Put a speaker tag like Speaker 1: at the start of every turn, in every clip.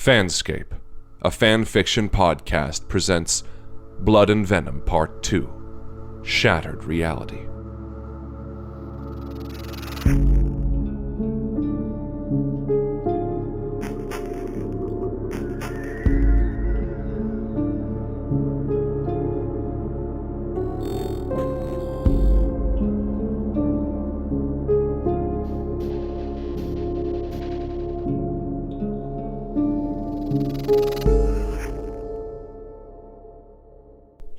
Speaker 1: FanScape, a fan fiction podcast, presents Blood and Venom Part 2, Shattered Reality.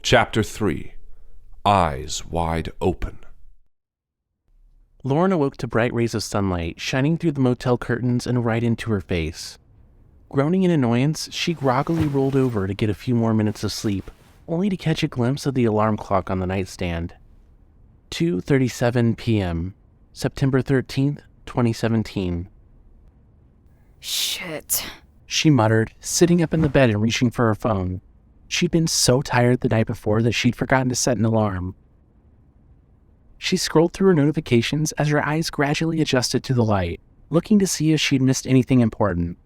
Speaker 1: Chapter 3, Eyes Wide Open.
Speaker 2: Lauren awoke to bright rays of sunlight shining through the motel curtains and right into her face. Groaning in annoyance, she groggily rolled over to get a few more minutes of sleep, only to catch a glimpse of the alarm clock on the nightstand. 2:37 p.m., September 13th, 2017.
Speaker 3: Shit.
Speaker 2: She muttered, sitting up in the bed and reaching for her phone. She'd been so tired the night before that she'd forgotten to set an alarm. She scrolled through her notifications as her eyes gradually adjusted to the light, looking to see if she'd missed anything important.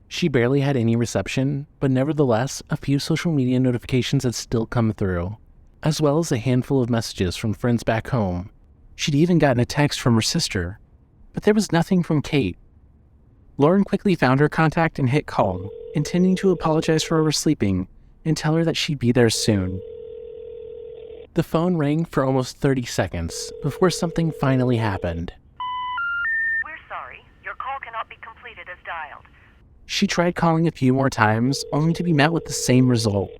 Speaker 2: She barely had any reception, but nevertheless, a few social media notifications had still come through, as well as a handful of messages from friends back home. She'd even gotten a text from her sister, but there was nothing from Kate. Lauren quickly found her contact and hit call, intending to apologize for oversleeping and tell her that she'd be there soon. The phone rang for almost 30 seconds before something finally happened.
Speaker 4: We're sorry. Your call cannot be completed as dialed.
Speaker 2: She tried calling a few more times, only to be met with the same result.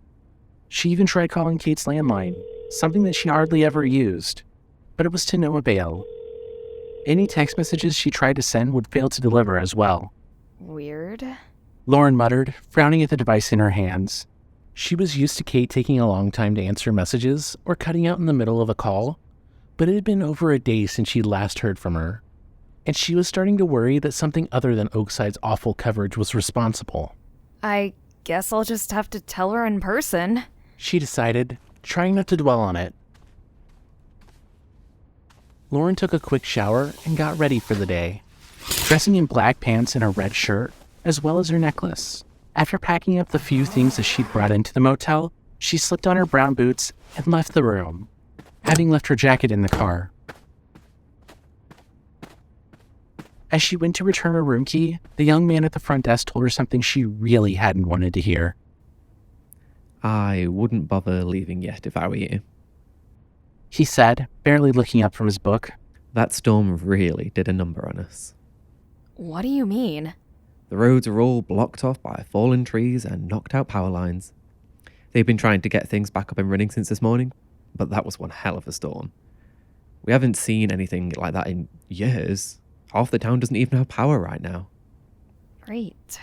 Speaker 2: She even tried calling Kate's landline, something that she hardly ever used, but it was to no avail. Any text messages she tried to send would fail to deliver as well.
Speaker 3: Weird.
Speaker 2: Lauren muttered, frowning at the device in her hands. She was used to Kate taking a long time to answer messages or cutting out in the middle of a call, but it had been over a day since she'd last heard from her, and she was starting to worry that something other than Oakside's awful coverage was responsible.
Speaker 3: I guess I'll just have to tell her in person,
Speaker 2: she decided, trying not to dwell on it. Lauren took a quick shower and got ready for the day, dressing in black pants and a red shirt, as well as her necklace. After packing up the few things that she'd brought into the motel, she slipped on her brown boots and left the room, having left her jacket in the car. As she went to return her room key, the young man at the front desk told her something she really hadn't wanted to hear.
Speaker 5: I wouldn't bother leaving yet if I were you,
Speaker 2: he said, barely looking up from his book.
Speaker 5: That storm really did a number on us.
Speaker 3: What do you mean?
Speaker 5: The roads are all blocked off by fallen trees and knocked out power lines. They've been trying to get things back up and running since this morning, but that was one hell of a storm. We haven't seen anything like that in years. Half the town doesn't even have power right now.
Speaker 3: Great.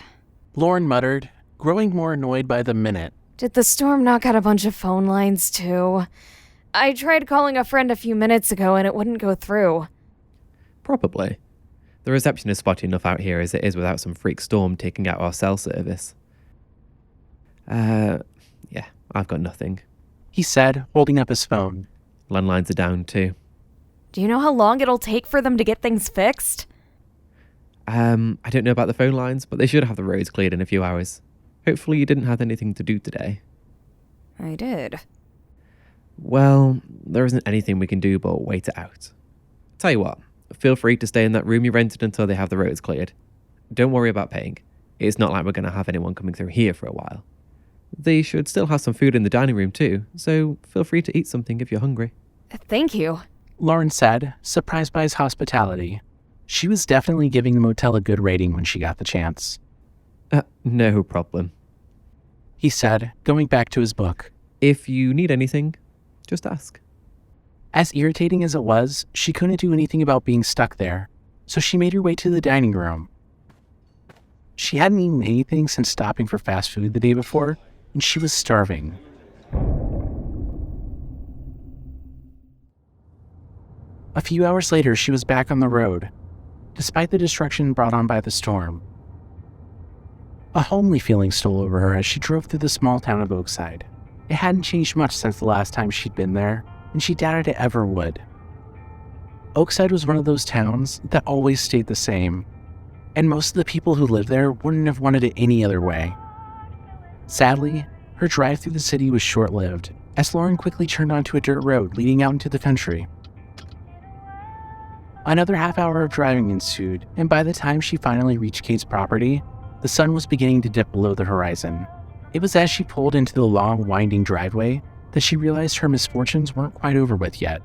Speaker 2: Lauren muttered, growing more annoyed by the minute.
Speaker 3: Did the storm knock out a bunch of phone lines too? I tried calling a friend a few minutes ago and it wouldn't go through.
Speaker 5: Probably. The reception is spotty enough out here as it is without some freak storm taking out our cell service. Yeah, I've got nothing,
Speaker 2: he said, holding up his phone.
Speaker 5: Landlines are down too.
Speaker 3: Do you know how long it'll take for them to get things fixed?
Speaker 5: I don't know about the phone lines, but they should have the roads cleared in a few hours. Hopefully you didn't have anything to do today.
Speaker 3: I did.
Speaker 5: Well, there isn't anything we can do but wait it out. Tell you what, feel free to stay in that room you rented until they have the roads cleared. Don't worry about paying. It's not like we're going to have anyone coming through here for a while. They should still have some food in the dining room too, so feel free to eat something if you're hungry.
Speaker 3: Thank you,
Speaker 2: Lauren said, surprised by his hospitality. She was definitely giving the motel a good rating when she got the chance.
Speaker 5: No problem,
Speaker 2: he said, going back to his book.
Speaker 5: If you need anything, just ask.
Speaker 2: As irritating as it was, she couldn't do anything about being stuck there, so she made her way to the dining room. She hadn't eaten anything since stopping for fast food the day before, and she was starving. A few hours later, she was back on the road, despite the destruction brought on by the storm. A homely feeling stole over her as she drove through the small town of Oakside. It hadn't changed much since the last time she'd been there, and she doubted it ever would. Oakside was one of those towns that always stayed the same. and most of the people who lived there wouldn't have wanted it any other way. Sadly, her drive through the city was short-lived, as Lauren quickly turned onto a dirt road leading out into the country. Another half hour of driving ensued, and by the time she finally reached Kate's property, the sun was beginning to dip below the horizon. It was as she pulled into the long, winding driveway that she realized her misfortunes weren't quite over with yet,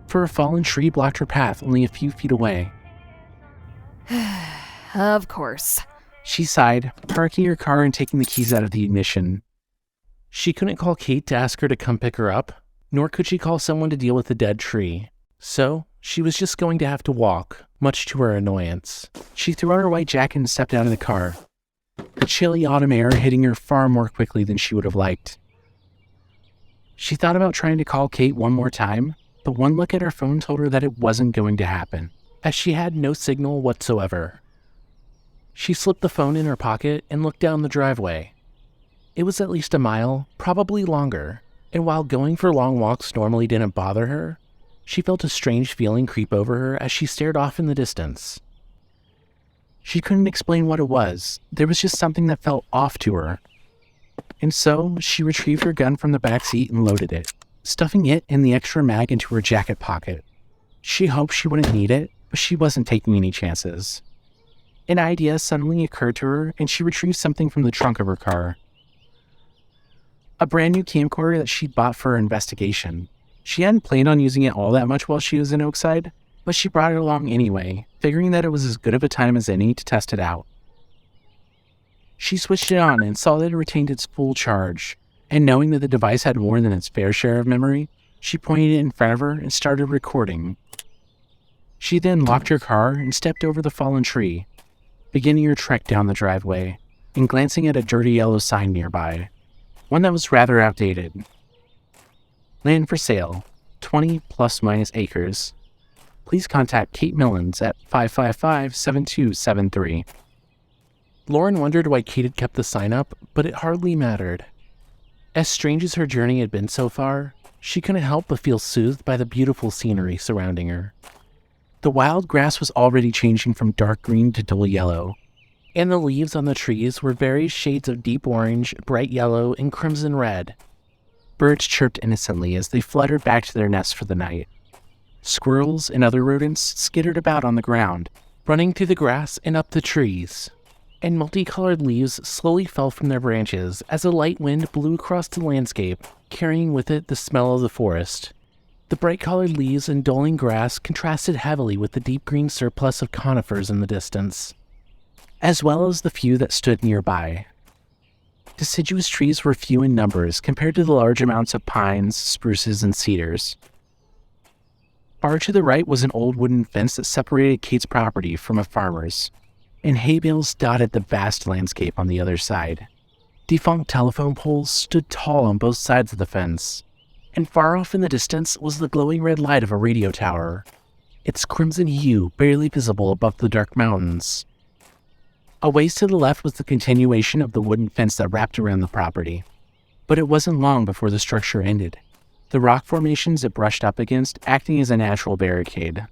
Speaker 2: for a fallen tree blocked her path only a few feet away.
Speaker 3: Of course.
Speaker 2: She sighed, parking her car and taking the keys out of the ignition. She couldn't call Kate to ask her to come pick her up, nor could she call someone to deal with the dead tree. So, she was just going to have to walk, much to her annoyance. She threw on her white jacket and stepped out of the car, the chilly autumn air hitting her far more quickly than she would have liked. She thought about trying to call Kate one more time, but one look at her phone told her that it wasn't going to happen, as she had no signal whatsoever. She slipped the phone in her pocket and looked down the driveway. It was at least a mile, probably longer, and while going for long walks normally didn't bother her, she felt a strange feeling creep over her as she stared off in the distance. She couldn't explain what it was. There was just something that felt off to her. And so, she retrieved her gun from the back seat and loaded it, stuffing it and the extra mag into her jacket pocket. She hoped she wouldn't need it, but she wasn't taking any chances. An idea suddenly occurred to her, and she retrieved something from the trunk of her car. A brand new camcorder that she'd bought for her investigation. She hadn't planned on using it all that much while she was in Oakside, but she brought it along anyway, figuring that it was as good of a time as any to test it out. She switched it on and saw that it retained its full charge, and knowing that the device had more than its fair share of memory, she pointed it in front of her and started recording. She then locked her car and stepped over the fallen tree, beginning her trek down the driveway, and glancing at a dirty yellow sign nearby, one that was rather outdated. Land for sale, 20 ± acres. Please contact Kate Milens at 555-7273. Lauren wondered why Kate had kept the sign up, but it hardly mattered. As strange as her journey had been so far, she couldn't help but feel soothed by the beautiful scenery surrounding her. The wild grass was already changing from dark green to dull yellow, and the leaves on the trees were various shades of deep orange, bright yellow, and crimson red. Birds chirped innocently as they fluttered back to their nests for the night. Squirrels and other rodents skittered about on the ground, running through the grass and up the trees, and multicolored leaves slowly fell from their branches as a light wind blew across the landscape, carrying with it the smell of the forest. The bright-colored leaves and dulling grass contrasted heavily with the deep green surplus of conifers in the distance, as well as the few that stood nearby. Deciduous trees were few in numbers compared to the large amounts of pines, spruces, and cedars. Far to the right was an old wooden fence that separated Kate's property from a farmer's, and hay bales dotted the vast landscape on the other side. Defunct telephone poles stood tall on both sides of the fence, and far off in the distance was the glowing red light of a radio tower, its crimson hue barely visible above the dark mountains. A ways to the left was the continuation of the wooden fence that wrapped around the property, but it wasn't long before the structure ended, the rock formations it brushed up against acting as a natural barricade.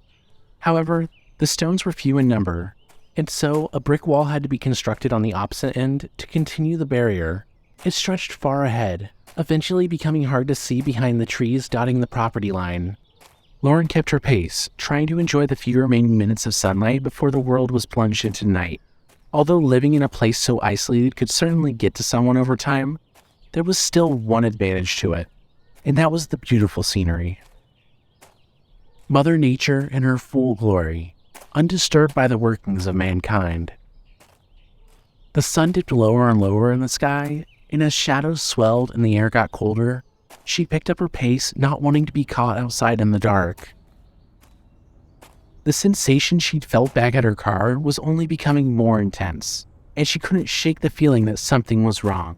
Speaker 2: However, the stones were few in number, and so a brick wall had to be constructed on the opposite end to continue the barrier. It stretched far ahead, eventually becoming hard to see behind the trees dotting the property line. Lauren kept her pace, trying to enjoy the few remaining minutes of sunlight before the world was plunged into night. Although living in a place so isolated could certainly get to someone over time, there was still one advantage to it, and that was the beautiful scenery. Mother Nature in her full glory, undisturbed by the workings of mankind. The sun dipped lower and lower in the sky, and as shadows swelled and the air got colder, she picked up her pace, not wanting to be caught outside in the dark. The sensation she'd felt back at her car was only becoming more intense, and she couldn't shake the feeling that something was wrong.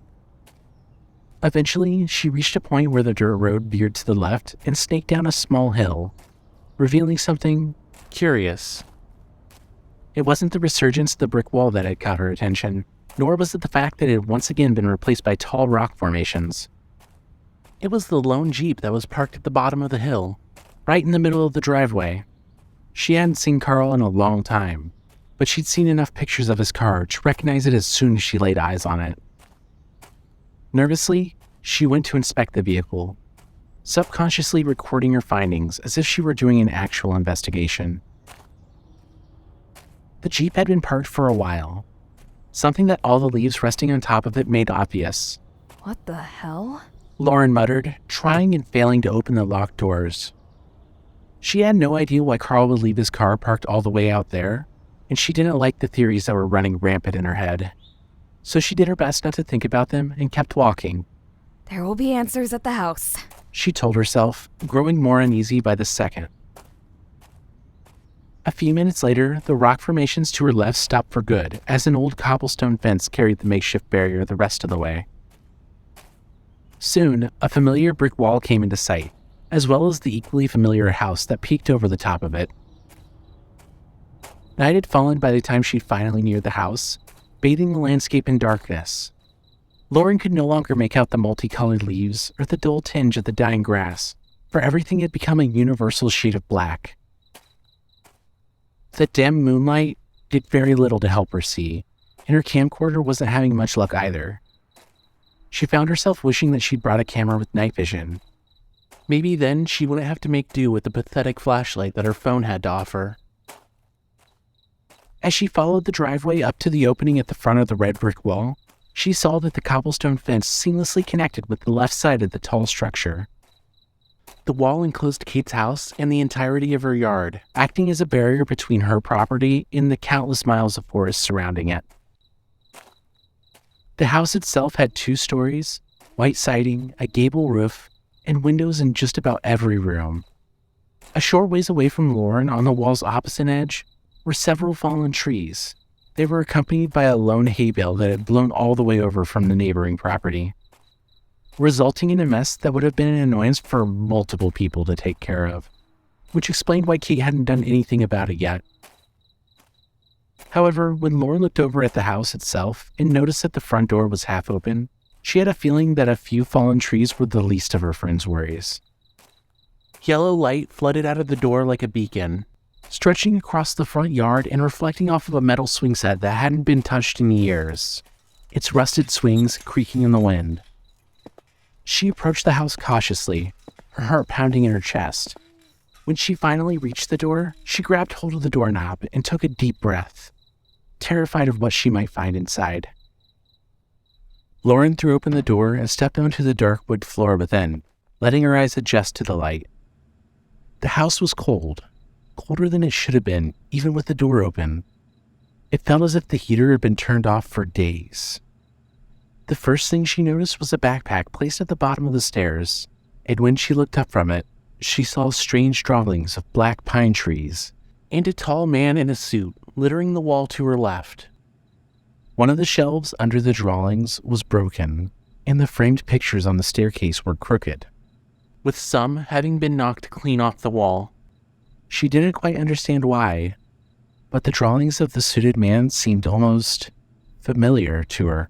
Speaker 2: Eventually, she reached a point where the dirt road veered to the left and snaked down a small hill, revealing something curious. It wasn't the resurgence of the brick wall that had caught her attention, nor was it the fact that it had once again been replaced by tall rock formations. It was the lone Jeep that was parked at the bottom of the hill, right in the middle of the driveway. She hadn't seen Carl in a long time, but but she'd seen enough pictures of his car to recognize it as soon as she laid eyes on it. Nervously, she went to inspect the vehicle, subconsciously recording her findings as if she were doing an actual investigation. The Jeep had been parked for a while, something that all the leaves resting on top of it made obvious.
Speaker 3: What the hell?
Speaker 2: Lauren muttered, trying and failing to open the locked doors. She had no idea why Carl would leave his car parked all the way out there, and she didn't like the theories that were running rampant in her head. So she did her best not to think about them and kept walking.
Speaker 3: There will be answers at the house,
Speaker 2: she told herself, growing more uneasy by the second. A few minutes later, the rock formations to her left stopped for good, as an old cobblestone fence carried the makeshift barrier the rest of the way. Soon, a familiar brick wall came into sight, as well as the equally familiar house that peeked over the top of it. Night had fallen by the time she finally neared the house, bathing the landscape in darkness. Lauren could no longer make out the multicolored leaves or the dull tinge of the dying grass, for everything had become a universal shade of black. The dim moonlight did very little to help her see, and her camcorder wasn't having much luck either. She found herself wishing that she'd brought a camera with night vision. Maybe then she wouldn't have to make do with the pathetic flashlight that her phone had to offer. As she followed the driveway up to the opening at the front of the red brick wall, she saw that the cobblestone fence seamlessly connected with the left side of the tall structure. The wall enclosed Kate's house and the entirety of her yard, acting as a barrier between her property and the countless miles of forest surrounding it. The house itself had 2 stories, white siding, a gable roof, and windows in just about every room. A short ways away from Lauren, on the wall's opposite edge, were several fallen trees. They were accompanied by a lone hay bale that had blown all the way over from the neighboring property, resulting in a mess that would have been an annoyance for multiple people to take care of, which explained why Kate hadn't done anything about it yet. However, when Lauren looked over at the house itself and noticed that the front door was half open, she had a feeling that a few fallen trees were the least of her friend's worries. Yellow light flooded out of the door like a beacon, stretching across the front yard and reflecting off of a metal swing set that hadn't been touched in years, its rusted swings creaking in the wind. She approached the house cautiously, her heart pounding in her chest. When she finally reached the door, she grabbed hold of the doorknob and took a deep breath, terrified of what she might find inside. Lauren threw open the door and stepped onto the dark wood floor within, letting her eyes adjust to the light. The house was cold, colder than it should have been, even with the door open. It felt as if the heater had been turned off for days. The first thing she noticed was a backpack placed at the bottom of the stairs, and when she looked up from it, she saw strange drawings of black pine trees and a tall man in a suit littering the wall to her left. One of the shelves under the drawings was broken, and the framed pictures on the staircase were crooked, with some having been knocked clean off the wall. She didn't quite understand why, but the drawings of the suited man seemed almost familiar to her,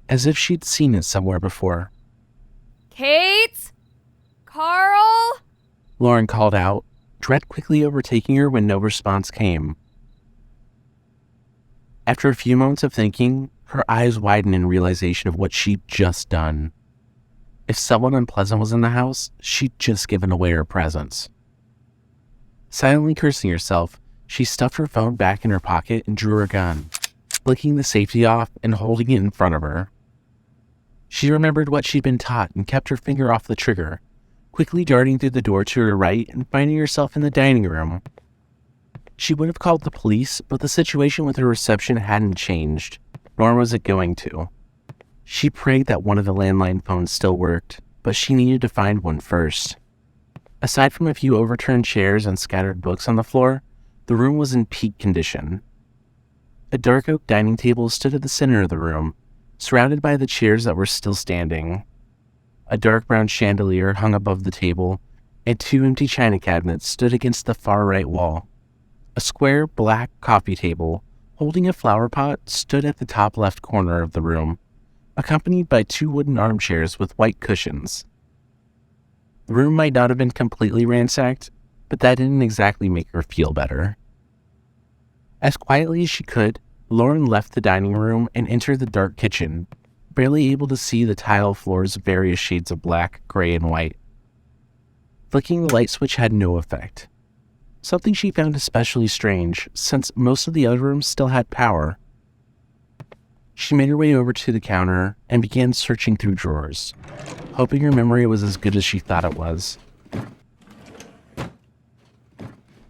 Speaker 2: as if she'd seen it somewhere before.
Speaker 3: Kate? Carl?
Speaker 2: Lauren called out, dread quickly overtaking her when no response came. After a few moments of thinking, her eyes widened in realization of what she'd just done. If someone unpleasant was in the house, she'd just given away her presence. Silently cursing herself, she stuffed her phone back in her pocket and drew her gun, flicking the safety off and holding it in front of her. She remembered what she'd been taught and kept her finger off the trigger, quickly darting through the door to her right and finding herself in the dining room. She would have called the police, but the situation with her reception hadn't changed, nor was it going to. She prayed that one of the landline phones still worked, but she needed to find one first. Aside from a few overturned chairs and scattered books on the floor, the room was in peak condition. A dark oak dining table stood at the center of the room, surrounded by the chairs that were still standing. A dark brown chandelier hung above the table, and 2 empty china cabinets stood against the far right wall. A square black coffee table, holding a flower pot, stood at the top left corner of the room, accompanied by 2 wooden armchairs with white cushions. The room might not have been completely ransacked, but that didn't exactly make her feel better. As quietly as she could, Lauren left the dining room and entered the dark kitchen, barely able to see the tile floors of various shades of black, gray, and white. Flicking the light switch had no effect. Something she found especially strange, since most of the other rooms still had power. She made her way over to the counter and began searching through drawers, hoping her memory was as good as she thought it was.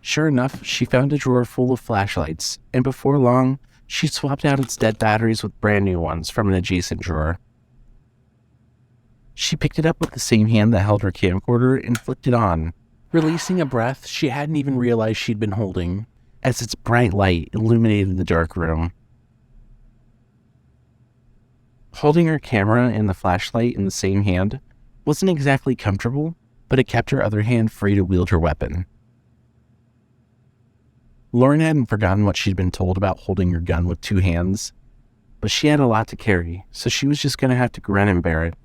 Speaker 2: Sure enough, she found a drawer full of flashlights, and before long, she swapped out its dead batteries with brand new ones from an adjacent drawer. She picked it up with the same hand that held her camcorder and flicked it on, releasing a breath she hadn't even realized she'd been holding, as its bright light illuminated the dark room. Holding her camera and the flashlight in the same hand wasn't exactly comfortable, but it kept her other hand free to wield her weapon. Lauren hadn't forgotten what she'd been told about holding her gun with two hands, but she had a lot to carry, so she was just going to have to grin and bear it.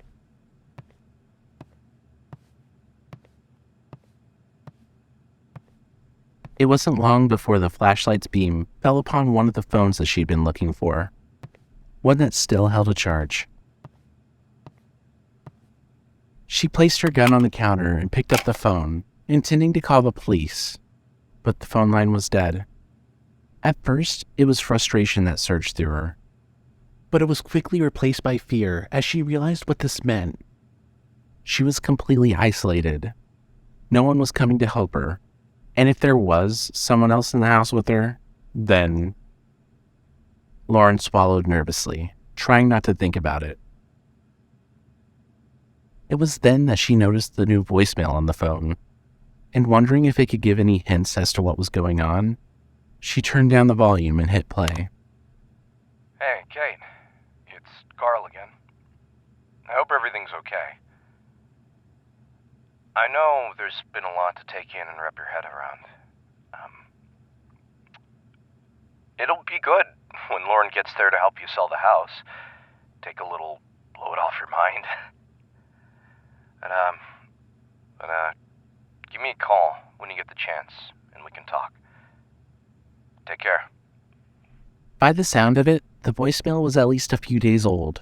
Speaker 2: It wasn't long before the flashlight's beam fell upon one of the phones that she'd been looking for, one that still held a charge. She placed her gun on the counter and picked up the phone, intending to call the police, but the phone line was dead. At first, it was frustration that surged through her, but it was quickly replaced by fear as she realized what this meant. She was completely isolated. No one was coming to help her, and if there was someone else in the house with her, then... Lauren swallowed nervously, trying not to think about it. It was then that she noticed the new voicemail on the phone, and wondering if it could give any hints as to what was going on, she turned down the volume and hit play.
Speaker 6: Hey, Kate. It's Carl again. I hope everything's okay. I know there's been a lot to take in and wrap your head around. It'll be good when Lauren gets there to help you sell the house. Take a little load off your mind. And, give me a call when you get the chance, and we can talk. Take care.
Speaker 2: By the sound of it, the voicemail was at least a few days old.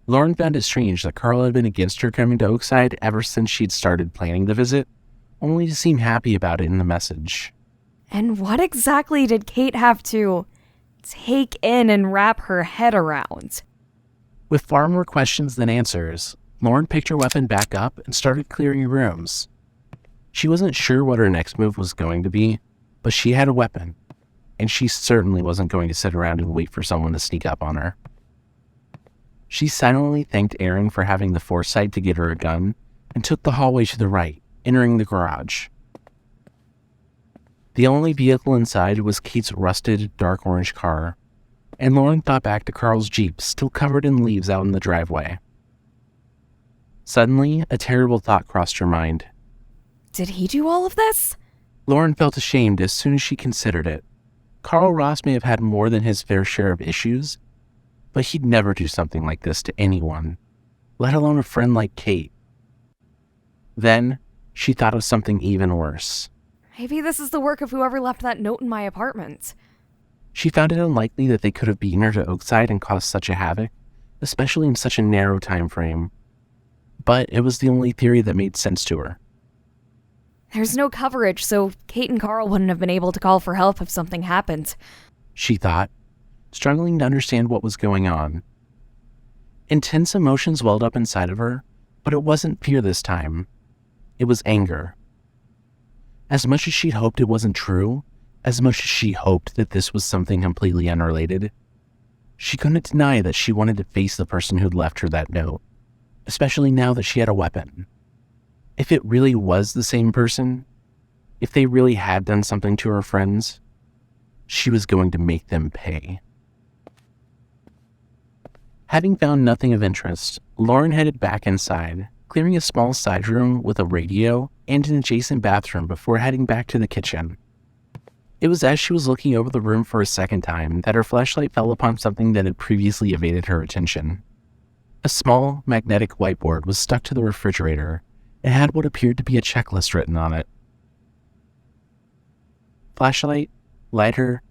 Speaker 2: Lauren found it strange that Carl had been against her coming to Oakside ever since she'd started planning the visit, only to seem happy about it in the message.
Speaker 3: And what exactly did Kate have to take in and wrap her head around?
Speaker 2: With far more questions than answers, Lauren picked her weapon back up and started clearing rooms. She wasn't sure what her next move was going to be, but she had a weapon, and she certainly wasn't going to sit around and wait for someone to sneak up on her. She silently thanked Aaron for having the foresight to get her a gun and took the hallway to the right, entering the garage. The only vehicle inside was Kate's rusted, dark orange car, and Lauren thought back to Carl's Jeep, still covered in leaves out in the driveway. Suddenly, a terrible thought crossed her mind.
Speaker 3: Did he do all of this?
Speaker 2: Lauren felt ashamed as soon as she considered it. Carl Ross may have had more than his fair share of issues, but he'd never do something like this to anyone, let alone a friend like Kate. Then, she thought of something even worse.
Speaker 3: Maybe this is the work of whoever left that note in my apartment.
Speaker 2: She found it unlikely that they could have beaten her to Oakside and caused such a havoc, especially in such a narrow time frame. But it was the only theory that made sense to her.
Speaker 3: There's no coverage, so Kate and Carl wouldn't have been able to call for help if something happened,
Speaker 2: she thought, struggling to understand what was going on. Intense emotions welled up inside of her, but it wasn't fear this time. It was anger. As much as she'd hoped it wasn't true, as much as she hoped that this was something completely unrelated, she couldn't deny that she wanted to face the person who'd left her that note, especially now that she had a weapon. If it really was the same person, if they really had done something to her friends, she was going to make them pay. Having found nothing of interest, Lauren headed back inside, clearing a small side room with a radio and an adjacent bathroom before heading back to the kitchen. It was as she was looking over the room for a second time that her flashlight fell upon something that had previously evaded her attention. A small, magnetic whiteboard was stuck to the refrigerator and had what appeared to be a checklist written on it. Flashlight, lighter,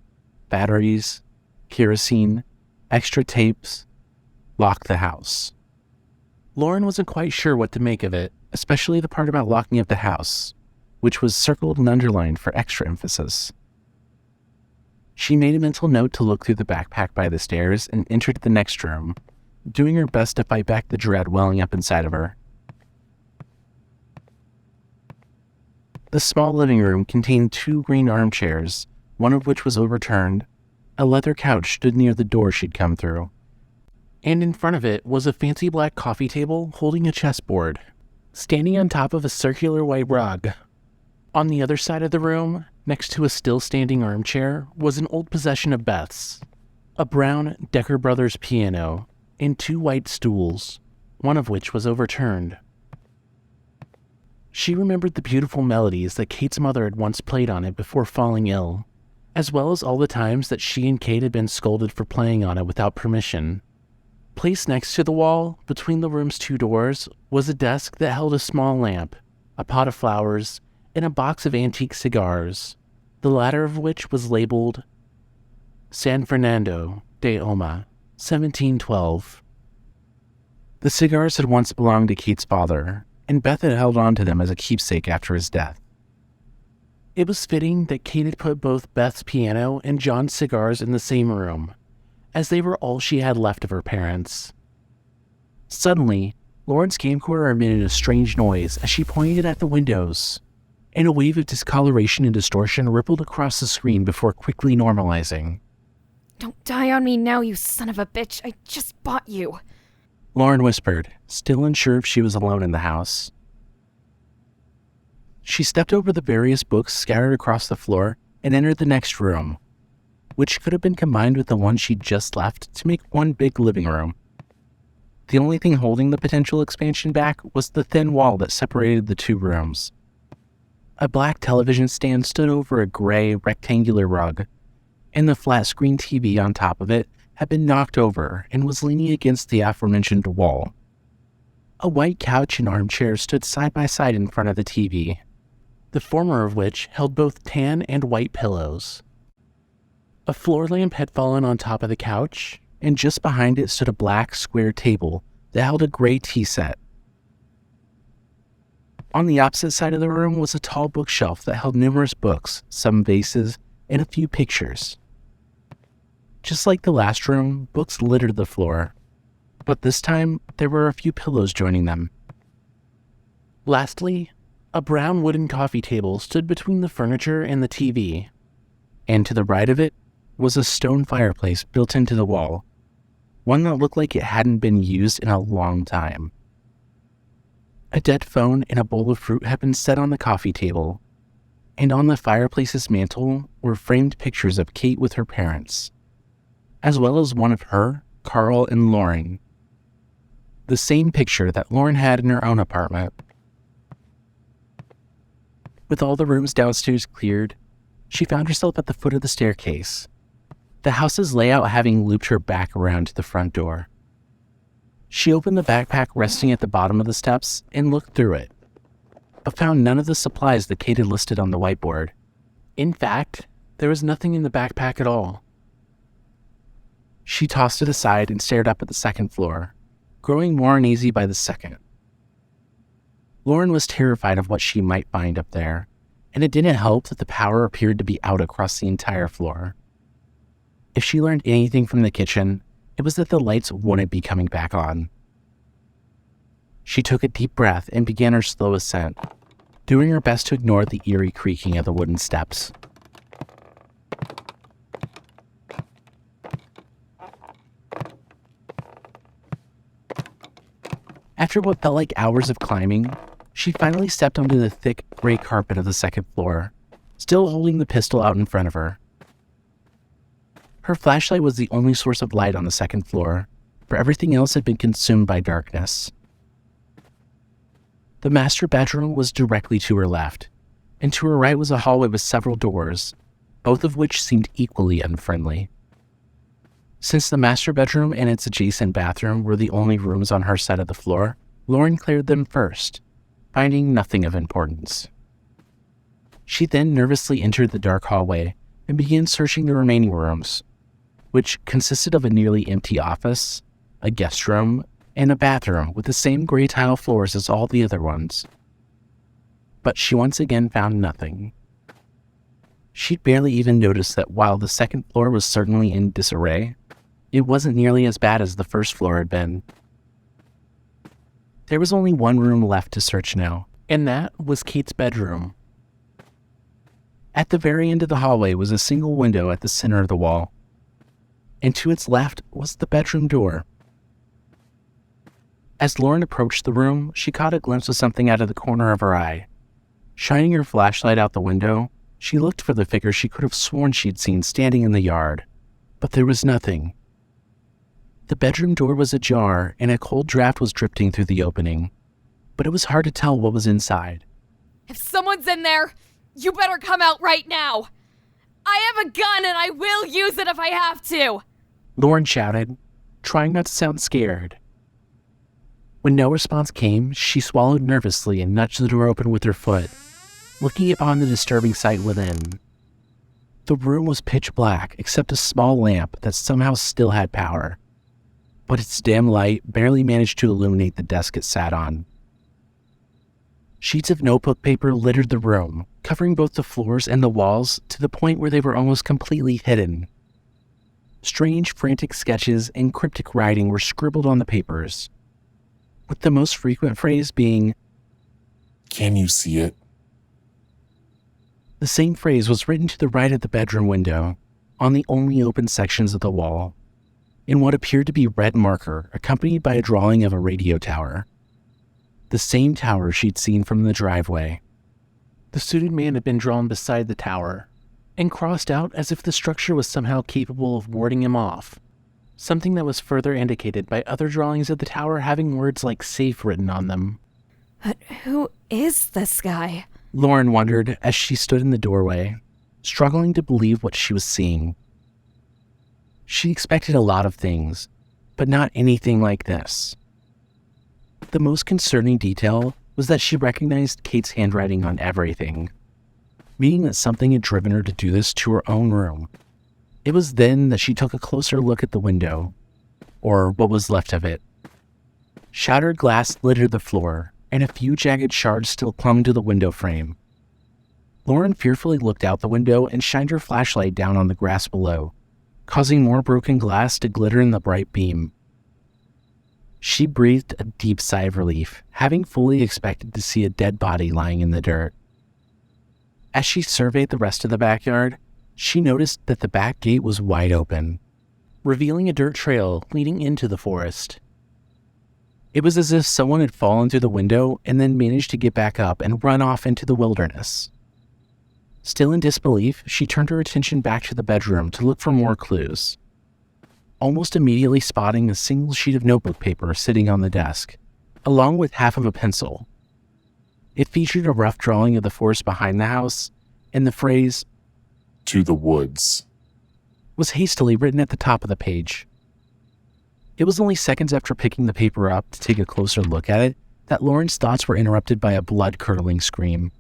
Speaker 2: batteries, kerosene, extra tapes, lock the house. Lauren wasn't quite sure what to make of it, especially the part about locking up the house, which was circled and underlined for extra emphasis. She made a mental note to look through the backpack by the stairs and entered the next room, doing her best to fight back the dread welling up inside of her. The small living room contained 2 green armchairs, one of which was overturned. A leather couch stood near the door she'd come through, and in front of it was a fancy black coffee table holding a chessboard, standing on top of a circular white rug. On the other side of the room, next to a still-standing armchair, was an old possession of Beth's, a brown Decker Brothers piano, and 2 white stools, one of which was overturned. She remembered the beautiful melodies that Kate's mother had once played on it before falling ill, as well as all the times that she and Kate had been scolded for playing on it without permission. Placed next to the wall, between the room's 2 doors, was a desk that held a small lamp, a pot of flowers, and a box of antique cigars, the latter of which was labeled San Fernando de Oma, 1712. The cigars had once belonged to Kate's father, and Beth had held on to them as a keepsake after his death. It was fitting that Kate had put both Beth's piano and John's cigars in the same room, as they were all she had left of her parents. Suddenly, Lauren's camcorder emitted a strange noise as she pointed at the windows, and a wave of discoloration and distortion rippled across the screen before quickly normalizing.
Speaker 3: Don't die on me now, you son of a bitch. I just bought you.
Speaker 2: Lauren whispered, still unsure if she was alone in the house. She stepped over the various books scattered across the floor and entered the next room, which could have been combined with the one she'd just left to make one big living room. The only thing holding the potential expansion back was the thin wall that separated the 2 rooms. A black television stand stood over a gray, rectangular rug, and the flat-screen TV on top of it had been knocked over and was leaning against the aforementioned wall. A white couch and armchair stood side by side in front of the TV, the former of which held both tan and white pillows. A floor lamp had fallen on top of the couch, and just behind it stood a black, square table that held a gray tea set. On the opposite side of the room was a tall bookshelf that held numerous books, some vases, and a few pictures. Just like the last room, books littered the floor, but this time there were a few pillows joining them. Lastly, a brown wooden coffee table stood between the furniture and the TV, and to the right of it was a stone fireplace built into the wall, one that looked like it hadn't been used in a long time. A dead phone and a bowl of fruit had been set on the coffee table, and on the fireplace's mantel were framed pictures of Kate with her parents, as well as one of her, Carl, and Lauren. The same picture that Lauren had in her own apartment. With all the rooms downstairs cleared, she found herself at the foot of the staircase, the house's layout having looped her back around to the front door. She opened the backpack resting at the bottom of the steps and looked through it, but found none of the supplies that Kate had listed on the whiteboard. In fact, there was nothing in the backpack at all. She tossed it aside and stared up at the second floor, growing more uneasy by the second. Lauren was terrified of what she might find up there, and it didn't help that the power appeared to be out across the entire floor. If she learned anything from the kitchen, it was that the lights wouldn't be coming back on. She took a deep breath and began her slow ascent, doing her best to ignore the eerie creaking of the wooden steps. After what felt like hours of climbing, she finally stepped onto the thick gray carpet of the second floor, still holding the pistol out in front of her. Her flashlight was the only source of light on the second floor, for everything else had been consumed by darkness. The master bedroom was directly to her left, and to her right was a hallway with several doors, both of which seemed equally unfriendly. Since the master bedroom and its adjacent bathroom were the only rooms on her side of the floor, Lauren cleared them first, finding nothing of importance. She then nervously entered the dark hallway and began searching the remaining rooms, which consisted of a nearly empty office, a guest room, and a bathroom with the same gray tile floors as all the other ones. But she once again found nothing. She'd barely even noticed that while the second floor was certainly in disarray, it wasn't nearly as bad as the first floor had been. There was only one room left to search now, and that was Kate's bedroom. At the very end of the hallway was a single window at the center of the wall, and to its left was the bedroom door. As Lauren approached the room, she caught a glimpse of something out of the corner of her eye. Shining her flashlight out the window, she looked for the figure she could have sworn she'd seen standing in the yard, but there was nothing. The bedroom door was ajar, and a cold draft was drifting through the opening, but it was hard to tell what was inside.
Speaker 3: If someone's in there, you better come out right now. I have a gun and I will use it if I have to.
Speaker 2: Lauren shouted, trying not to sound scared. When no response came, she swallowed nervously and nudged the door open with her foot, looking upon the disturbing sight within. The room was pitch black except a small lamp that somehow still had power, but its dim light barely managed to illuminate the desk it sat on. Sheets of notebook paper littered the room, covering both the floors and the walls to the point where they were almost completely hidden. Strange, frantic sketches and cryptic writing were scribbled on the papers, with the most frequent phrase being,
Speaker 7: "Can you see it?"
Speaker 2: The same phrase was written to the right of the bedroom window, on the only open sections of the wall, in what appeared to be red marker accompanied by a drawing of a radio tower. The same tower she'd seen from the driveway. The suited man had been drawn beside the tower, and crossed out as if the structure was somehow capable of warding him off, something that was further indicated by other drawings of the tower having words like safe written on them.
Speaker 3: But who is this guy?
Speaker 2: Lauren wondered as she stood in the doorway, struggling to believe what she was seeing. She expected a lot of things, but not anything like this. The most concerning detail was that she recognized Kate's handwriting on everything, meaning that something had driven her to do this to her own room. It was then that she took a closer look at the window, or what was left of it. Shattered glass littered the floor, and a few jagged shards still clung to the window frame. Lauren fearfully looked out the window and shined her flashlight down on the grass below, causing more broken glass to glitter in the bright beam. She breathed a deep sigh of relief, having fully expected to see a dead body lying in the dirt. As she surveyed the rest of the backyard, she noticed that the back gate was wide open, revealing a dirt trail leading into the forest. It was as if someone had fallen through the window and then managed to get back up and run off into the wilderness. Still in disbelief, she turned her attention back to the bedroom to look for more clues, almost immediately spotting a single sheet of notebook paper sitting on the desk, along with half of a pencil. It featured a rough drawing of the forest behind the house, and the phrase,
Speaker 7: "To the woods,"
Speaker 2: was hastily written at the top of the page. It was only seconds after picking the paper up to take a closer look at it that Lauren's thoughts were interrupted by a blood-curdling scream.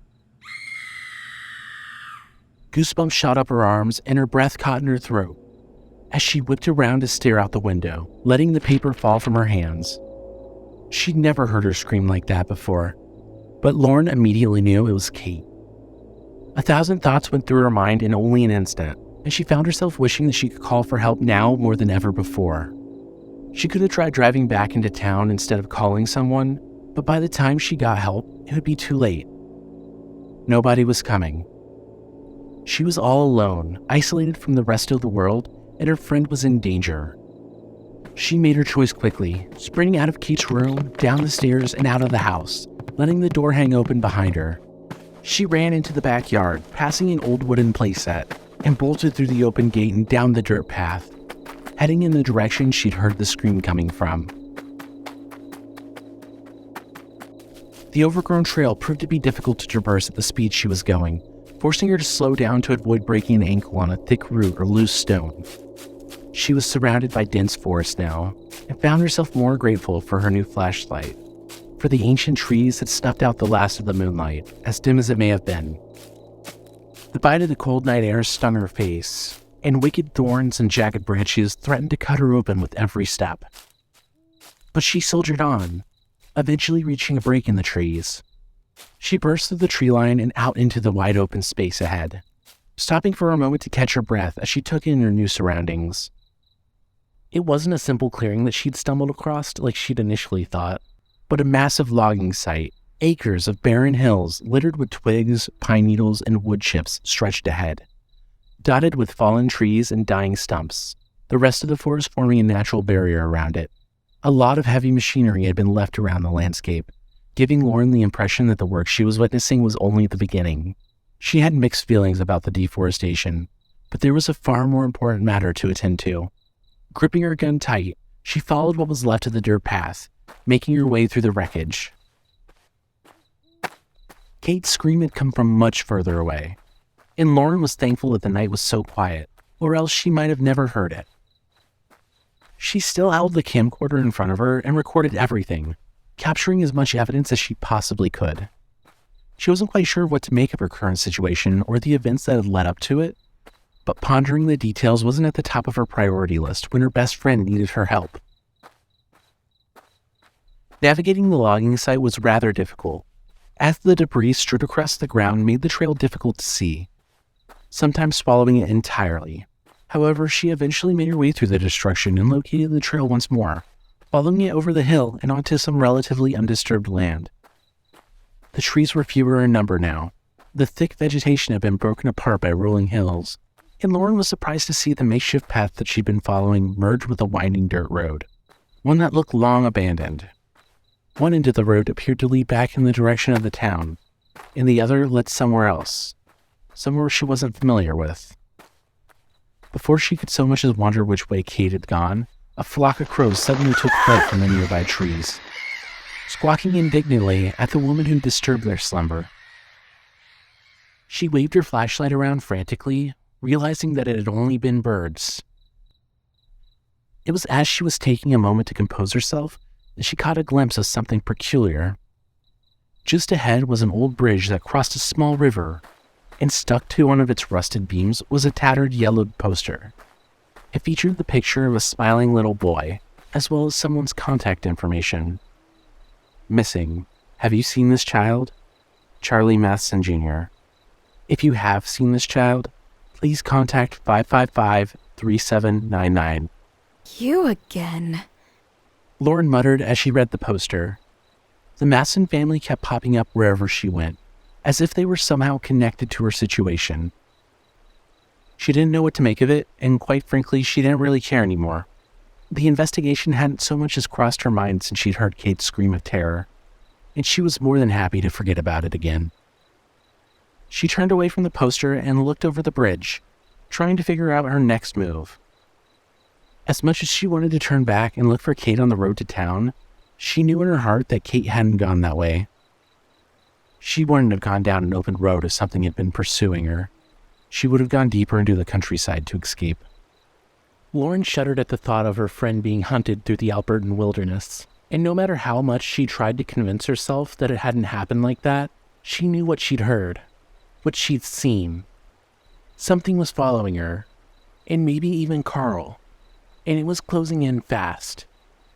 Speaker 2: Goosebumps shot up her arms and her breath caught in her throat as she whipped around to stare out the window, letting the paper fall from her hands. She'd never heard her scream like that before, but Lauren immediately knew it was Kate. 1,000 thoughts went through her mind in only an instant, and she found herself wishing that she could call for help now more than ever before. She could have tried driving back into town instead of calling someone, but by the time she got help, it would be too late. Nobody was coming. She was all alone, isolated from the rest of the world, and her friend was in danger. She made her choice quickly, sprinting out of Kate's room, down the stairs, and out of the house, letting the door hang open behind her. She ran into the backyard, passing an old wooden playset, and bolted through the open gate and down the dirt path, heading in the direction she'd heard the scream coming from. The overgrown trail proved to be difficult to traverse at the speed she was going, forcing her to slow down to avoid breaking an ankle on a thick root or loose stone. She was surrounded by dense forest now, and found herself more grateful for her new flashlight, for the ancient trees that snuffed out the last of the moonlight, as dim as it may have been. The bite of the cold night air stung her face, and wicked thorns and jagged branches threatened to cut her open with every step. But she soldiered on, eventually reaching a break in the trees. She burst through the tree line and out into the wide open space ahead, stopping for a moment to catch her breath as she took in her new surroundings. It wasn't a simple clearing that she'd stumbled across like she'd initially thought, but a massive logging site. Acres of barren hills littered with twigs, pine needles, and wood chips stretched ahead, dotted with fallen trees and dying stumps, the rest of the forest forming a natural barrier around it. A lot of heavy machinery had been left around the landscape, giving Lauren the impression that the work she was witnessing was only the beginning. She had mixed feelings about the deforestation, but there was a far more important matter to attend to. Gripping her gun tight, she followed what was left of the dirt path, making her way through the wreckage. Kate's scream had come from much further away, and Lauren was thankful that the night was so quiet, or else she might have never heard it. She still held the camcorder in front of her and recorded everything, capturing as much evidence as she possibly could. She wasn't quite sure what to make of her current situation or the events that had led up to it, but pondering the details wasn't at the top of her priority list when her best friend needed her help. Navigating the logging site was rather difficult, as the debris strewed across the ground made the trail difficult to see, sometimes swallowing it entirely. However, she eventually made her way through the destruction and located the trail once more, following it over the hill and onto some relatively undisturbed land. The trees were fewer in number now. The thick vegetation had been broken apart by rolling hills, and Lauren was surprised to see the makeshift path that she'd been following merge with a winding dirt road, one that looked long abandoned. One end of the road appeared to lead back in the direction of the town, and the other led somewhere else, somewhere she wasn't familiar with. Before she could so much as wonder which way Kate had gone, a flock of crows suddenly took flight from the nearby trees, squawking indignantly at the woman who disturbed their slumber. She waved her flashlight around frantically, realizing that it had only been birds. It was as she was taking a moment to compose herself that she caught a glimpse of something peculiar. Just ahead was an old bridge that crossed a small river, and stuck to one of its rusted beams was a tattered yellowed poster. It featured the picture of a smiling little boy, as well as someone's contact information. Missing. Have you seen this child? Charlie Matheson Jr. If you have seen this child, please contact 555-3799.
Speaker 3: You again.
Speaker 2: Lauren muttered as she read the poster. The Matheson family kept popping up wherever she went, as if they were somehow connected to her situation. She didn't know what to make of it, and quite frankly, she didn't really care anymore. The investigation hadn't so much as crossed her mind since she'd heard Kate's scream of terror, and she was more than happy to forget about it again. She turned away from the poster and looked over the bridge, trying to figure out her next move. As much as she wanted to turn back and look for Kate on the road to town, she knew in her heart that Kate hadn't gone that way. She wouldn't have gone down an open road if something had been pursuing her. She would have gone deeper into the countryside to escape. Lauren shuddered at the thought of her friend being hunted through the Albertan wilderness, and no matter how much she tried to convince herself that it hadn't happened like that, she knew what she'd heard, what she'd seen. Something was following her, and maybe even Carl, and it was closing in fast,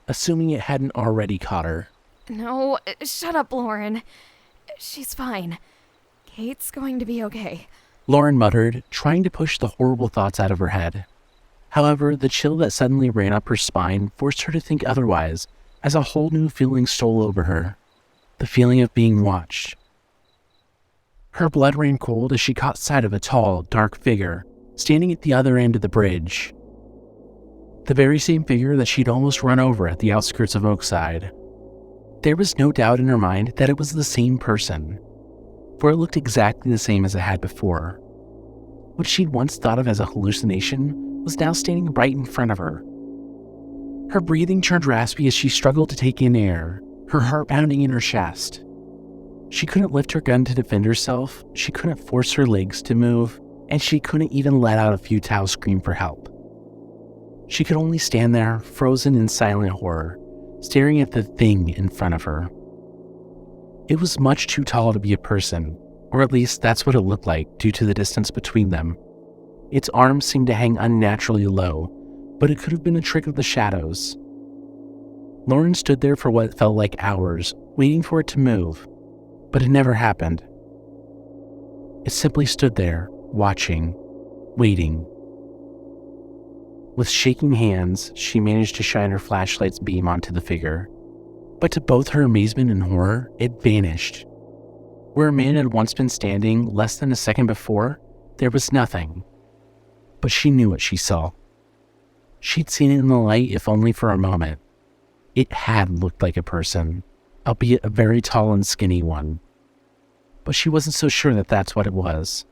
Speaker 2: assuming it hadn't already caught her.
Speaker 3: No, shut up, Lauren. She's fine. Kate's going to be okay.
Speaker 2: Lauren muttered, trying to push the horrible thoughts out of her head. However, the chill that suddenly ran up her spine forced her to think otherwise, as a whole new feeling stole over her. The feeling of being watched. Her blood ran cold as she caught sight of a tall, dark figure, standing at the other end of the bridge. The very same figure that she'd almost run over at the outskirts of Oakside. There was no doubt in her mind that it was the same person, for it looked exactly the same as it had before. What she'd once thought of as a hallucination was now standing right in front of her. Her breathing turned raspy as she struggled to take in air, her heart pounding in her chest. She couldn't lift her gun to defend herself, she couldn't force her legs to move, and she couldn't even let out a futile scream for help. She could only stand there, frozen in silent horror, staring at the thing in front of her. It was much too tall to be a person, Or at least that's what it looked like due to the distance between them. Its arms seemed to hang unnaturally low, but it could have been a trick of the shadows. Lauren stood there for what felt like hours, waiting for it to move, but it never happened. It simply stood there, watching, waiting. With shaking hands, she managed to shine her flashlight's beam onto the figure. But to both her amazement and horror, it vanished. Where a man had once been standing less than a second before, there was nothing. But she knew what she saw. She'd seen it in the light, if only for a moment. It had looked like a person, albeit a very tall and skinny one. But she wasn't so sure that that's what it was.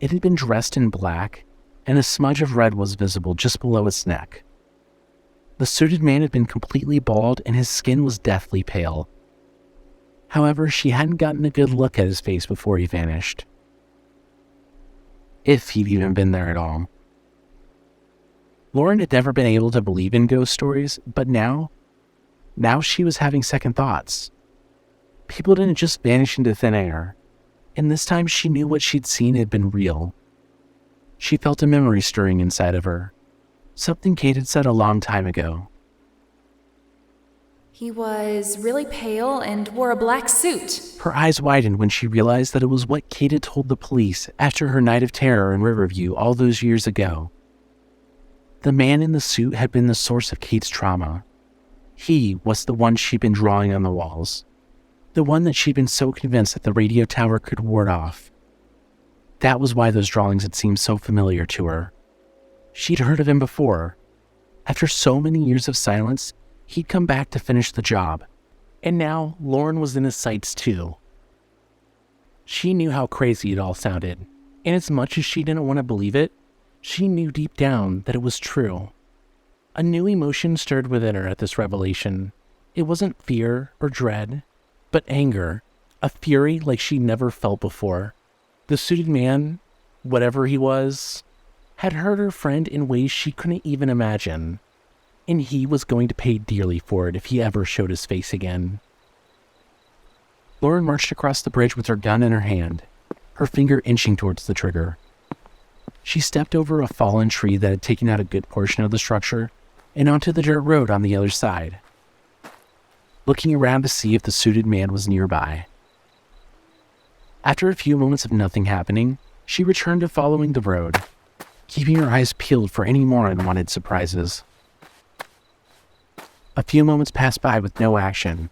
Speaker 2: It had been dressed in black, and a smudge of red was visible just below its neck. The suited man had been completely bald, and his skin was deathly pale. However, she hadn't gotten a good look at his face before he vanished. If he'd even been there at all. Lauren had never been able to believe in ghost stories, but now she was having second thoughts. People didn't just vanish into thin air, and this time she knew what she'd seen had been real. She felt a memory stirring inside of her, something Kate had said a long time ago.
Speaker 8: He was really pale and wore a black suit.
Speaker 2: Her eyes widened when she realized that it was what Kate had told the police after her night of terror in Riverview all those years ago. The man in the suit had been the source of Kate's trauma. He was the one she'd been drawing on the walls. The one that she'd been so convinced that the radio tower could ward off. That was why those drawings had seemed so familiar to her. She'd heard of him before. After so many years of silence, he'd come back to finish the job. And now, Lauren was in his sights too. She knew how crazy it all sounded, and as much as she didn't want to believe it, she knew deep down that it was true. A new emotion stirred within her at this revelation. It wasn't fear or dread, but anger, a fury like she'd never felt before. The suited man, whatever he was, had hurt her friend in ways she couldn't even imagine, and he was going to pay dearly for it if he ever showed his face again. Lauren marched across the bridge with her gun in her hand, her finger inching towards the trigger. She stepped over a fallen tree that had taken out a good portion of the structure and onto the dirt road on the other side, looking around to see if the suited man was nearby. After a few moments of nothing happening, she returned to following the road, keeping her eyes peeled for any more unwanted surprises. A few moments passed by with no action.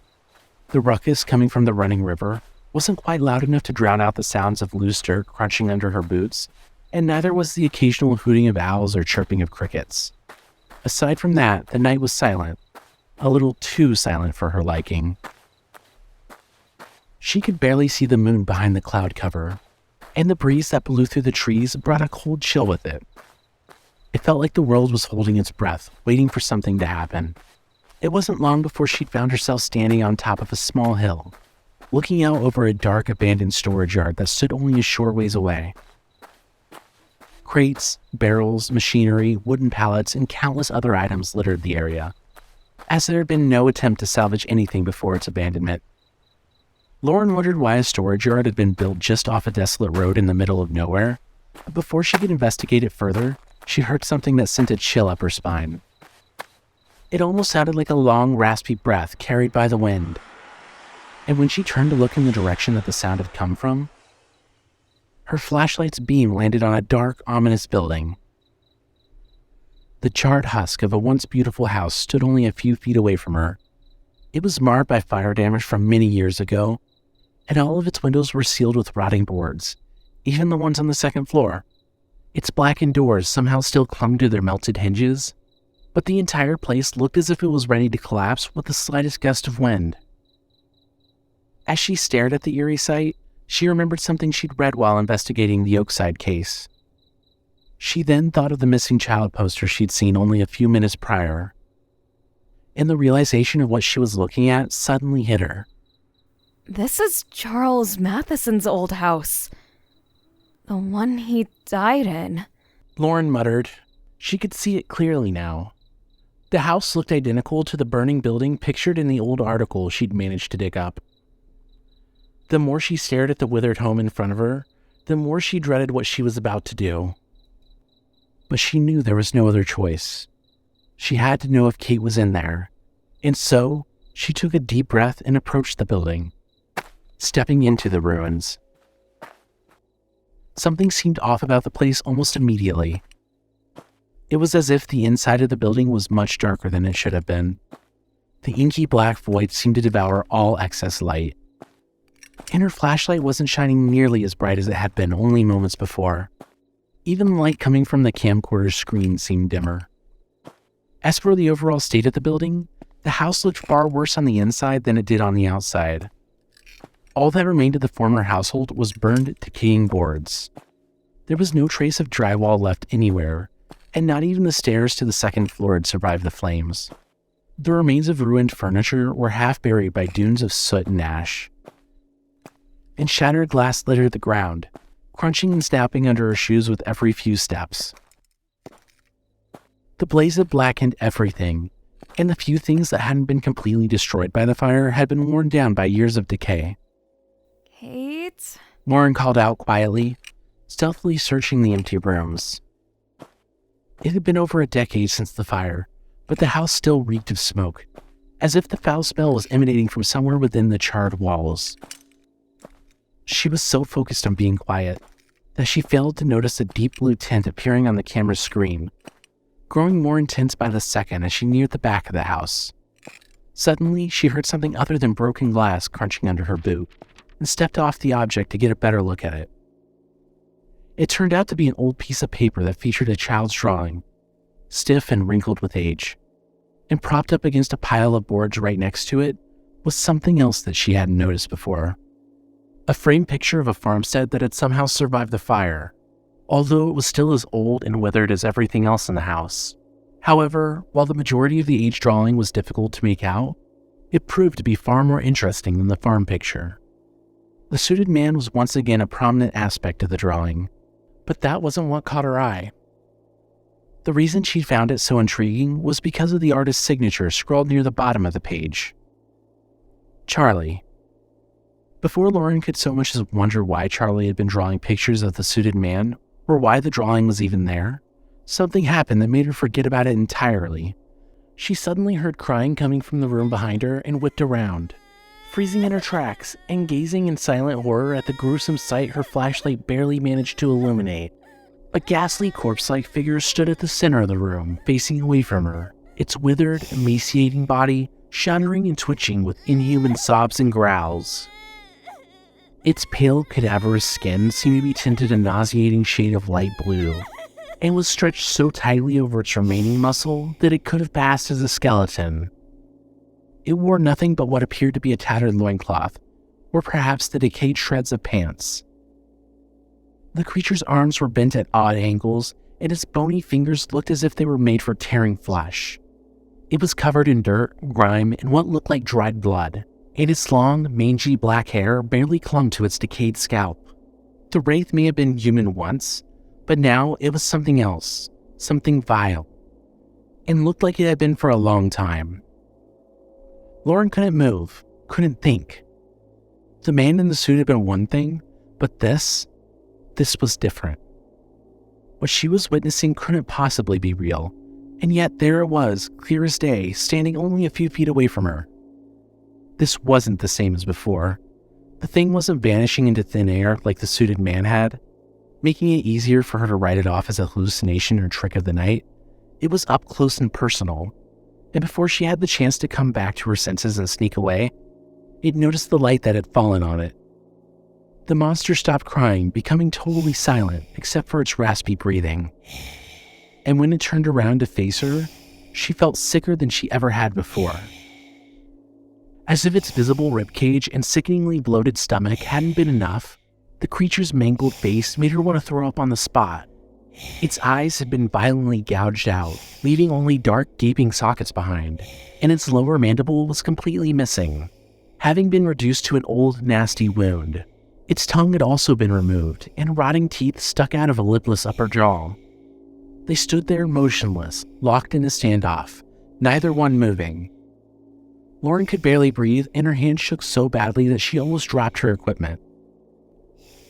Speaker 2: The ruckus coming from the running river wasn't quite loud enough to drown out the sounds of loose dirt crunching under her boots, and neither was the occasional hooting of owls or chirping of crickets. Aside from that, the night was silent, a little too silent for her liking. She could barely see the moon behind the cloud cover, and the breeze that blew through the trees brought a cold chill with it. It felt like the world was holding its breath, waiting for something to happen. It wasn't long before she'd found herself standing on top of a small hill, looking out over a dark, abandoned storage yard that stood only a short ways away. Crates, barrels, machinery, wooden pallets, and countless other items littered the area, as there had been no attempt to salvage anything before its abandonment. Lauren wondered why a storage yard had been built just off a desolate road in the middle of nowhere, but before she could investigate it further, she heard something that sent a chill up her spine. It almost sounded like a long, raspy breath carried by the wind, and when she turned to look in the direction that the sound had come from, her flashlight's beam landed on a dark, ominous building. The charred husk of a once beautiful house stood only a few feet away from her. It was marred by fire damage from many years ago, and all of its windows were sealed with rotting boards, even the ones on the second floor. Its blackened doors somehow still clung to their melted hinges, but the entire place looked as if it was ready to collapse with the slightest gust of wind. As she stared at the eerie sight, she remembered something she'd read while investigating the Oakside case. She then thought of the missing child poster she'd seen only a few minutes prior, and the realization of what she was looking at suddenly hit her.
Speaker 3: This is Charles Matheson's old house. The one he died in.
Speaker 2: Lauren muttered. She could see it clearly now. The house looked identical to the burning building pictured in the old article she'd managed to dig up. The more she stared at the withered home in front of her, the more she dreaded what she was about to do. But she knew there was no other choice. She had to know if Kate was in there, and so she took a deep breath and approached the building, stepping into the ruins. Something seemed off about the place almost immediately. It was as if the inside of the building was much darker than it should have been. The inky black void seemed to devour all excess light, and her flashlight wasn't shining nearly as bright as it had been only moments before. Even the light coming from the camcorder's screen seemed dimmer. As for the overall state of the building, the house looked far worse on the inside than it did on the outside. All that remained of the former household was burned, decaying boards. There was no trace of drywall left anywhere, and not even the stairs to the second floor had survived the flames. The remains of ruined furniture were half buried by dunes of soot and ash, and shattered glass littered the ground, crunching and snapping under her shoes with every few steps. The blaze had blackened everything, and the few things that hadn't been completely destroyed by the fire had been worn down by years of decay.
Speaker 3: Kate?
Speaker 2: Lauren called out quietly, stealthily searching the empty rooms. It had been over a decade since the fire, but the house still reeked of smoke, as if the foul smell was emanating from somewhere within the charred walls. She was so focused on being quiet that she failed to notice a deep blue tint appearing on the camera's screen, growing more intense by the second as she neared the back of the house. Suddenly, she heard something other than broken glass crunching under her boot, and stepped off the object to get a better look at it. It turned out to be an old piece of paper that featured a child's drawing, stiff and wrinkled with age, and propped up against a pile of boards right next to it was something else that she hadn't noticed before. A framed picture of a farmstead that had somehow survived the fire, although it was still as old and withered as everything else in the house. However, while the majority of the age drawing was difficult to make out, it proved to be far more interesting than the farm picture. The suited man was once again a prominent aspect of the drawing, but that wasn't what caught her eye. The reason she found it so intriguing was because of the artist's signature scrawled near the bottom of the page. Charlie. Before Lauren could so much as wonder why Charlie had been drawing pictures of the suited man, or why the drawing was even there, something happened that made her forget about it entirely. She suddenly heard crying coming from the room behind her and whipped around, freezing in her tracks and gazing in silent horror at the gruesome sight her flashlight barely managed to illuminate. A ghastly corpse-like figure stood at the center of the room, facing away from her, its withered, emaciating body shuddering and twitching with inhuman sobs and growls. Its pale, cadaverous skin seemed to be tinted a nauseating shade of light blue, and was stretched so tightly over its remaining muscle that it could have passed as a skeleton. It wore nothing but what appeared to be a tattered loincloth, or perhaps the decayed shreds of pants. The creature's arms were bent at odd angles, and its bony fingers looked as if they were made for tearing flesh. It was covered in dirt, grime, and what looked like dried blood, and its long, mangy black hair barely clung to its decayed scalp. The wraith may have been human once, but now it was something else, something vile, and looked like it had been for a long time. Lauren couldn't move, couldn't think. The man in the suit had been one thing, but this was different. What she was witnessing couldn't possibly be real, and yet there it was, clear as day, standing only a few feet away from her. This wasn't the same as before. The thing wasn't vanishing into thin air like the suited man had, making it easier for her to write it off as a hallucination or trick of the night. It was up close and personal, and before she had the chance to come back to her senses and sneak away, it noticed the light that had fallen on it. The monster stopped crying, becoming totally silent except for its raspy breathing. And when it turned around to face her, she felt sicker than she ever had before. As if its visible ribcage and sickeningly bloated stomach hadn't been enough, the creature's mangled face made her want to throw up on the spot. Its eyes had been violently gouged out, leaving only dark, gaping sockets behind, and its lower mandible was completely missing, having been reduced to an old, nasty wound. Its tongue had also been removed, and rotting teeth stuck out of a lipless upper jaw. They stood there motionless, locked in a standoff, neither one moving. Lauren could barely breathe, and her hand shook so badly that she almost dropped her equipment.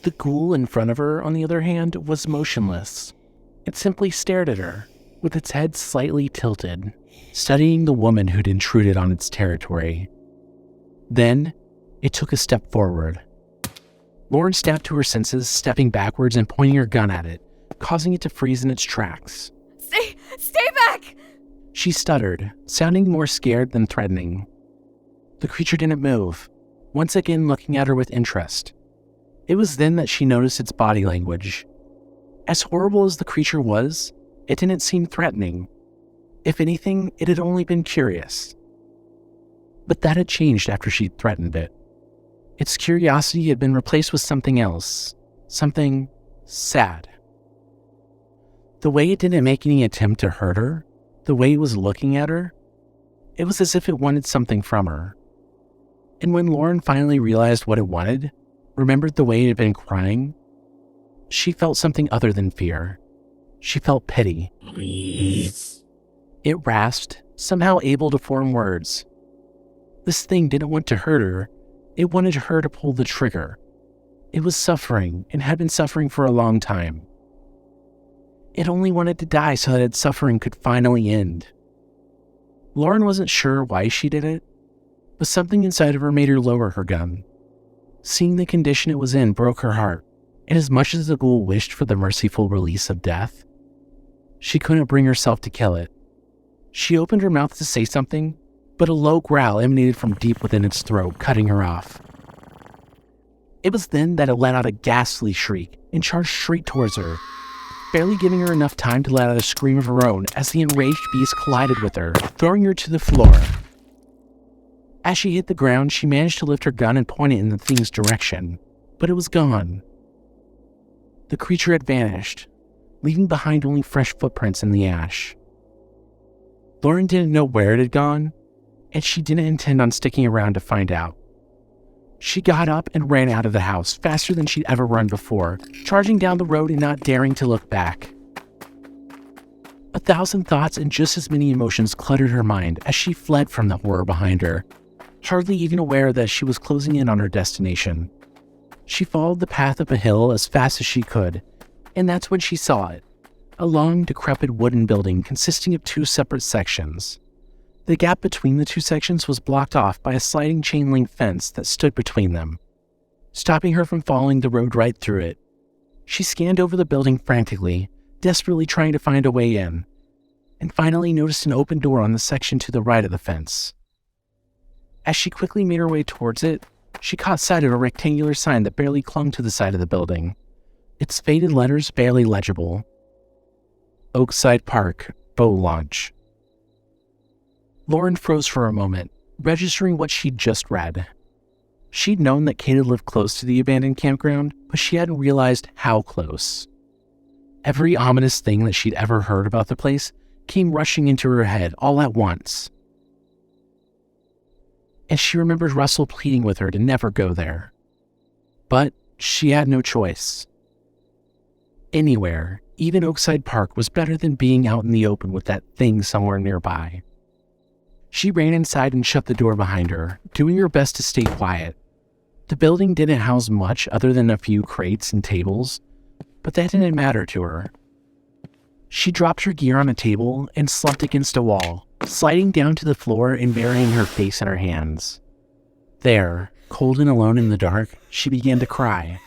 Speaker 2: The ghoul in front of her, on the other hand, was motionless. It simply stared at her, with its head slightly tilted, studying the woman who'd intruded on its territory. Then, it took a step forward. Lauren snapped to her senses, stepping backwards and pointing her gun at it, causing it to freeze in its tracks.
Speaker 3: Stay back!
Speaker 2: She stuttered, sounding more scared than threatening. The creature didn't move, once again looking at her with interest. It was then that she noticed its body language. As horrible as the creature was, it didn't seem threatening. If anything, it had only been curious. But that had changed after she threatened it. Its curiosity had been replaced with something else, something sad. The way it didn't make any attempt to hurt her, the way it was looking at her, it was as if it wanted something from her. And when Lauren finally realized what it wanted, remembered the way it had been crying, she felt something other than fear. She felt pity. It rasped, somehow able to form words. This thing didn't want to hurt her. It wanted her to pull the trigger. It was suffering and had been suffering for a long time. It only wanted to die so that its suffering could finally end. Lauren wasn't sure why she did it, but something inside of her made her lower her gun. Seeing the condition it was in broke her heart, and as much as the ghoul wished for the merciful release of death, she couldn't bring herself to kill it. She opened her mouth to say something, but a low growl emanated from deep within its throat, cutting her off. It was then that it let out a ghastly shriek and charged straight towards her, barely giving her enough time to let out a scream of her own as the enraged beast collided with her, throwing her to the floor. As she hit the ground, she managed to lift her gun and point it in the thing's direction, but it was gone. The creature had vanished, leaving behind only fresh footprints in the ash. Lauren didn't know where it had gone, and she didn't intend on sticking around to find out. She got up and ran out of the house faster than she'd ever run before, charging down the road and not daring to look back. 1,000 thoughts and just as many emotions cluttered her mind as she fled from the horror behind her, hardly even aware that she was closing in on her destination. She followed the path up a hill as fast as she could, and that's when she saw it, a long, decrepit wooden building consisting of 2 separate sections. The gap between the 2 sections was blocked off by a sliding chain-link fence that stood between them, stopping her from following the road right through it. She scanned over the building frantically, desperately trying to find a way in, and finally noticed an open door on the section to the right of the fence. As she quickly made her way towards it, she caught sight of a rectangular sign that barely clung to the side of the building, its faded letters barely legible. Oakside Park, Bow Launch. Lauren froze for a moment, registering what she'd just read. She'd known that Kate had lived close to the abandoned campground, but she hadn't realized how close. Every ominous thing that she'd ever heard about the place came rushing into her head all at once. And she remembered Russell pleading with her to never go there. But she had no choice. Anywhere, even Oakside Park, was better than being out in the open with that thing somewhere nearby. She ran inside and shut the door behind her, doing her best to stay quiet. The building didn't house much other than a few crates and tables, but that didn't matter to her. She dropped her gear on a table and slumped against a wall, sliding down to the floor and burying her face in her hands. There, cold and alone in the dark, she began to cry.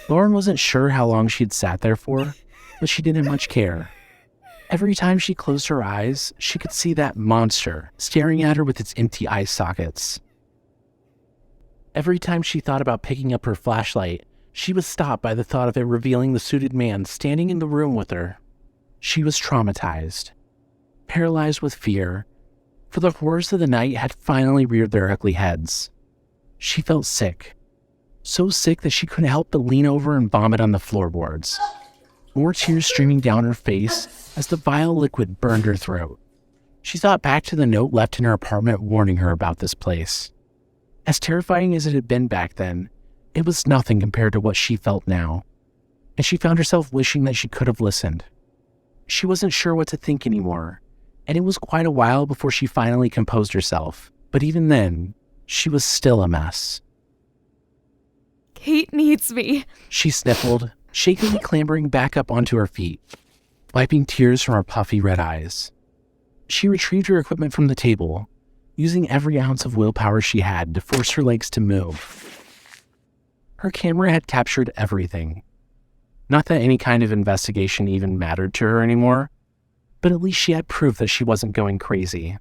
Speaker 2: Lauren wasn't sure how long she'd sat there for, but she didn't much care. Every time she closed her eyes, she could see that monster staring at her with its empty eye sockets. Every time she thought about picking up her flashlight, she was stopped by the thought of it revealing the suited man standing in the room with her. She was traumatized, paralyzed with fear, for the horrors of the night had finally reared their ugly heads. She felt sick, so sick that she couldn't help but lean over and vomit on the floorboards, more tears streaming down her face as the vile liquid burned her throat. She thought back to the note left in her apartment warning her about this place. As terrifying as it had been back then, it was nothing compared to what she felt now, and she found herself wishing that she could have listened. She wasn't sure what to think anymore, and it was quite a while before she finally composed herself. But even then, she was still a mess.
Speaker 3: Kate needs me.
Speaker 2: She sniffled, shakily clambering back up onto her feet, wiping tears from her puffy red eyes. She retrieved her equipment from the table, using every ounce of willpower she had to force her legs to move. Her camera had captured everything. Not that any kind of investigation even mattered to her anymore, but at least she had proof that she wasn't going crazy.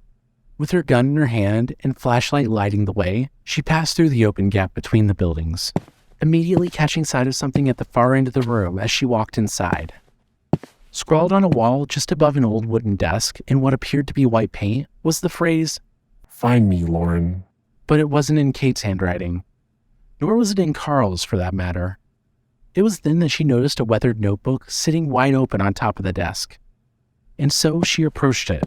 Speaker 2: With her gun in her hand and flashlight lighting the way, she passed through the open gap between the buildings, immediately catching sight of something at the far end of the room as she walked inside. Scrawled on a wall just above an old wooden desk in what appeared to be white paint was the phrase,
Speaker 7: "Find me, Lauren."
Speaker 2: but it wasn't in Kate's handwriting, nor was it in Carl's for that matter. It was then that she noticed a weathered notebook sitting wide open on top of the desk, and so she approached it,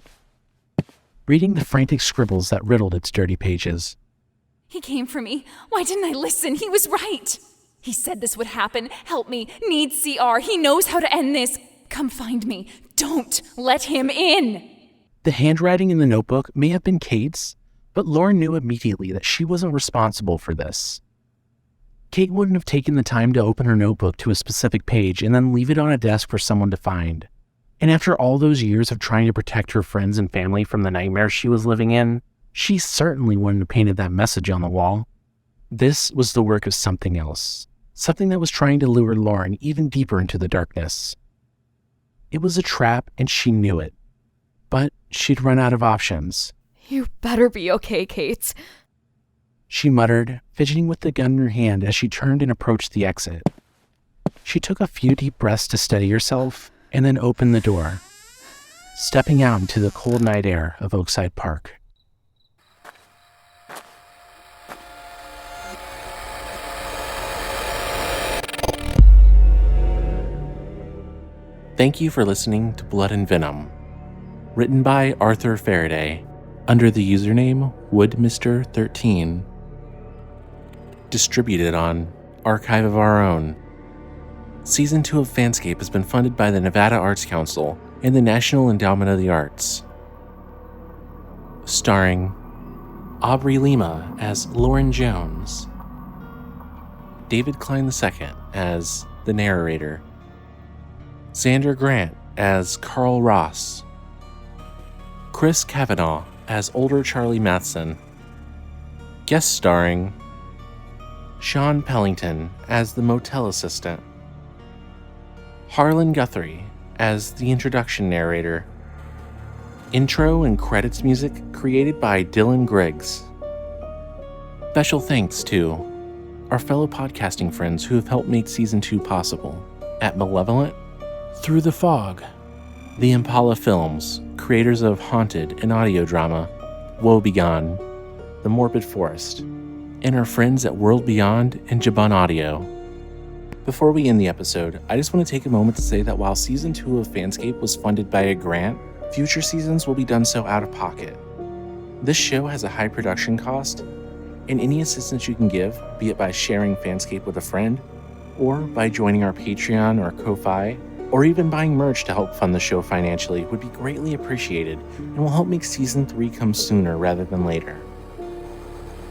Speaker 2: reading the frantic scribbles that riddled its dirty pages.
Speaker 8: He came for me. Why didn't I listen? He was right. He said this would happen. Help me. Need CR. He knows how to end this. Come find me. Don't let him in.
Speaker 2: The handwriting in the notebook may have been Kate's, but Lauren knew immediately that she wasn't responsible for this. Kate wouldn't have taken the time to open her notebook to a specific page and then leave it on a desk for someone to find. And after all those years of trying to protect her friends and family from the nightmare she was living in, she certainly wouldn't have painted that message on the wall. This was the work of something else, something that was trying to lure Lauren even deeper into the darkness. It was a trap and she knew it, but she'd run out of options.
Speaker 3: You better be okay, Kate.
Speaker 2: She muttered, fidgeting with the gun in her hand as she turned and approached the exit. She took a few deep breaths to steady herself and then opened the door, stepping out into the cold night air of Oakside Park. Thank you for listening to Blood and Venom, written by Arthur Faraday, under the username WoodMr13. Distributed on Archive of Our Own. Season 2 of FanScape has been funded by the Nevada Arts Council and the National Endowment of the Arts. Starring Aubrey Lima as Lauren Jones, David Klein II as the narrator, Xander Grant as Carl Ross, Chris Cavanaugh as older Charlie Matheson, guest starring Shaun Pellington as the motel assistant, Harlan Guthrie as the introduction narrator. Intro and credits music created by Dylan Griggs. Special thanks to our fellow podcasting friends who have helped make Season 2 possible at Malevolent, Through the Fog, The Impala Films, creators of Haunted and audio drama, Woe Begone, The Morbid Forest, and our friends at World Beyond and Jabun Audio. Before we end the episode, I just want to take a moment to say that while Season 2 of FanScape was funded by a grant, future seasons will be done so out of pocket. This show has a high production cost, and any assistance you can give, be it by sharing FanScape with a friend, or by joining our Patreon or Ko-Fi, or even buying merch to help fund the show financially, would be greatly appreciated and will help make Season 3 come sooner rather than later.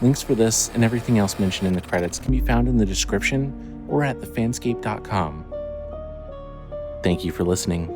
Speaker 2: Links for this and everything else mentioned in the credits can be found in the description or at thefanscape.com. Thank you for listening.